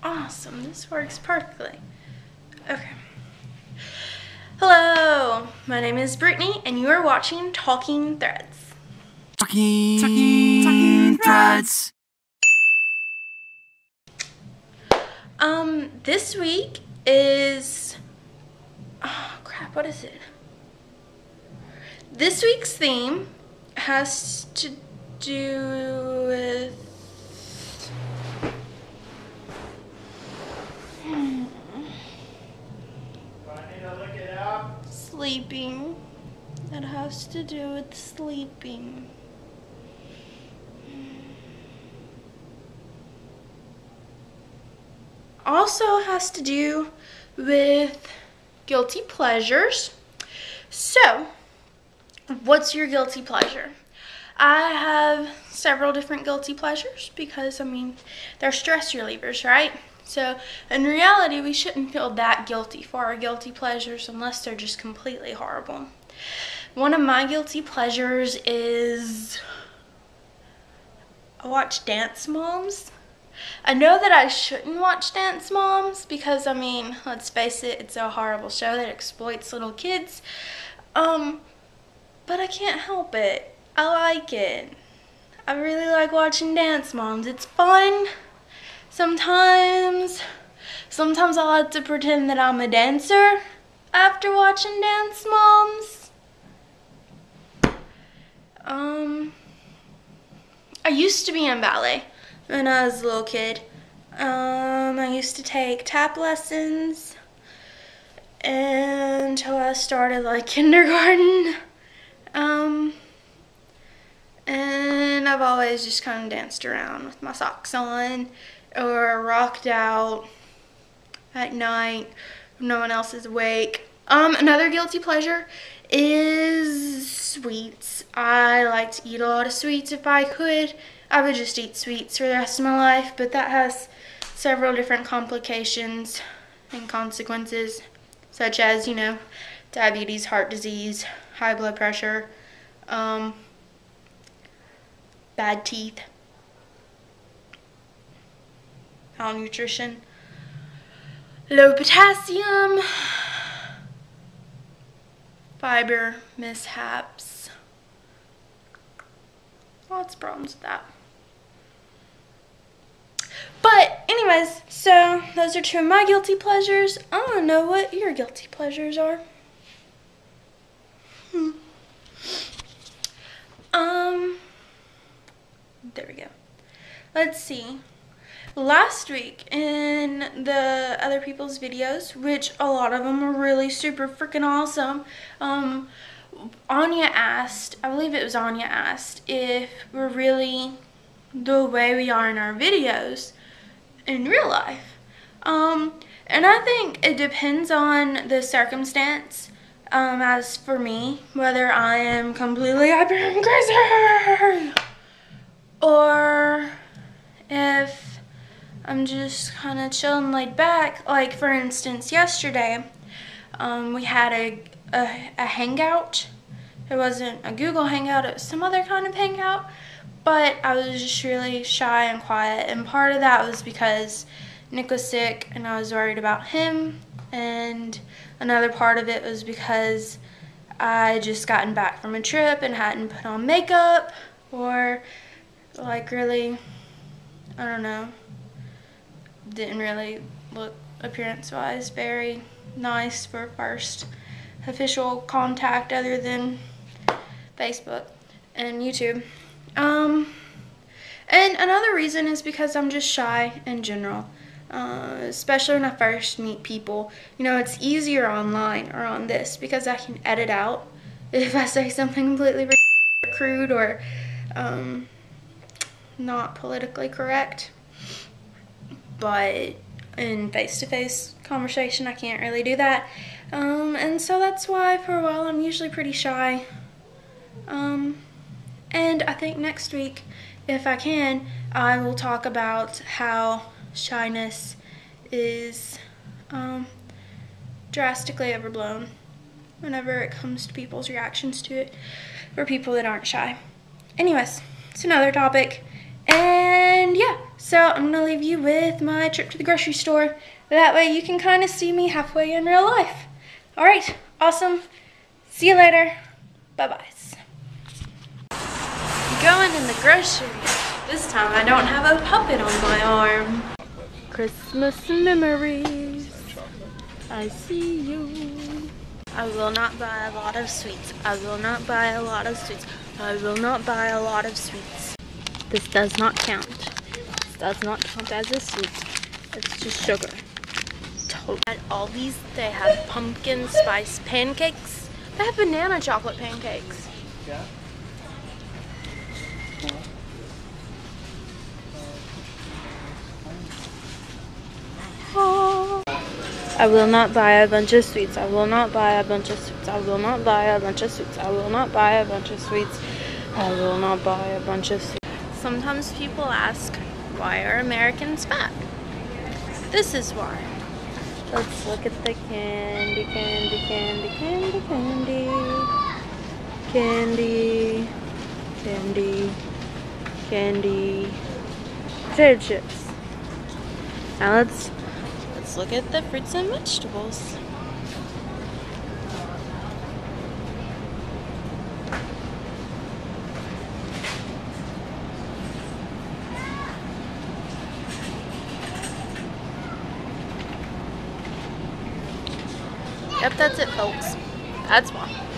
Awesome, this works perfectly. Okay. Hello, my name is Brittany, and you are watching Talking Threads. Talking Threads. This week is, oh crap, what is it? This week's theme has to do with sleeping. It has to do with sleeping. Also has to do with guilty pleasures. So, what's your guilty pleasure? I have several different guilty pleasures because, I mean, they're stress relievers, right? So, in reality, we shouldn't feel that guilty for our guilty pleasures unless they're just completely horrible. One of my guilty pleasures is I watch Dance Moms. I know that I shouldn't watch Dance Moms because, I mean, let's face it, it's a horrible show that exploits little kids. But I can't help it. I like it. I really like watching Dance Moms. It's fun. Sometimes I like to pretend that I'm a dancer after watching Dance Moms. I used to be in ballet when I was a little kid. I used to take tap lessons until I started like kindergarten. And I've always just kind of danced around with my socks on or rocked out at night when no one else is awake. Another guilty pleasure is sweets. I like to eat a lot of sweets. If I could, I would just eat sweets for the rest of my life, but that has several different complications and consequences, such as, you know, diabetes, heart disease, high blood pressure, bad teeth, malnutrition, low potassium, fiber mishaps, lots of problems with that. But anyways, so those are two of my guilty pleasures. I want to know what your guilty pleasures are. There we go. Let's see. Last week in the other people's videos, which a lot of them were really super freaking awesome, Anya asked, I believe it was Anya asked, if we're really the way we are in our videos in real life. And I think it depends on the circumstance. As for me, whether I am completely hyper and crazy or if I'm just kind of chilling laid back. Like for instance, yesterday we had a hangout. It wasn't a Google hangout, it was some other kind of hangout, but I was just really shy and quiet, and part of that was because Nick was sick and I was worried about him, and another part of it was because I just gotten back from a trip and hadn't put on makeup or like really, I don't know, didn't really look appearance-wise very nice for first official contact other than Facebook and YouTube. And another reason is because I'm just shy in general, especially when I first meet people. You know, it's easier online or on this because I can edit out if I say something completely crude or not politically correct. But in face-to-face conversation, I can't really do that. And so that's why for a while I'm usually pretty shy. And I think next week, if I can, I will talk about how shyness is drastically overblown whenever it comes to people's reactions to it for people that aren't shy. Anyways, it's another topic. And yeah, So I'm gonna leave you with my trip to the grocery store. That way you can kind of see me halfway in real life. All right, awesome. See you later. Bye-bye. Going in the grocery. This time I don't have a puppet on my arm. Christmas memories. I see you. I will not buy a lot of sweets. I will not buy a lot of sweets. I will not buy a lot of sweets. This does not count. This does not count as a sweet. It's just sugar. Totally. At Aldi's, they have pumpkin spice pancakes. They have banana chocolate pancakes. Yeah. Oh. I will not buy a bunch of sweets. I will not buy a bunch of sweets. I will not buy a bunch of sweets. I will not buy a bunch of sweets. I will not buy a bunch of sweets. Sometimes people ask, why are Americans fat? This is why. Let's look at the candy, candy, candy, candy, candy. Candy, candy, candy, potato chips. Now let's look at the fruits and vegetables. Yep, that's it, folks. That's why.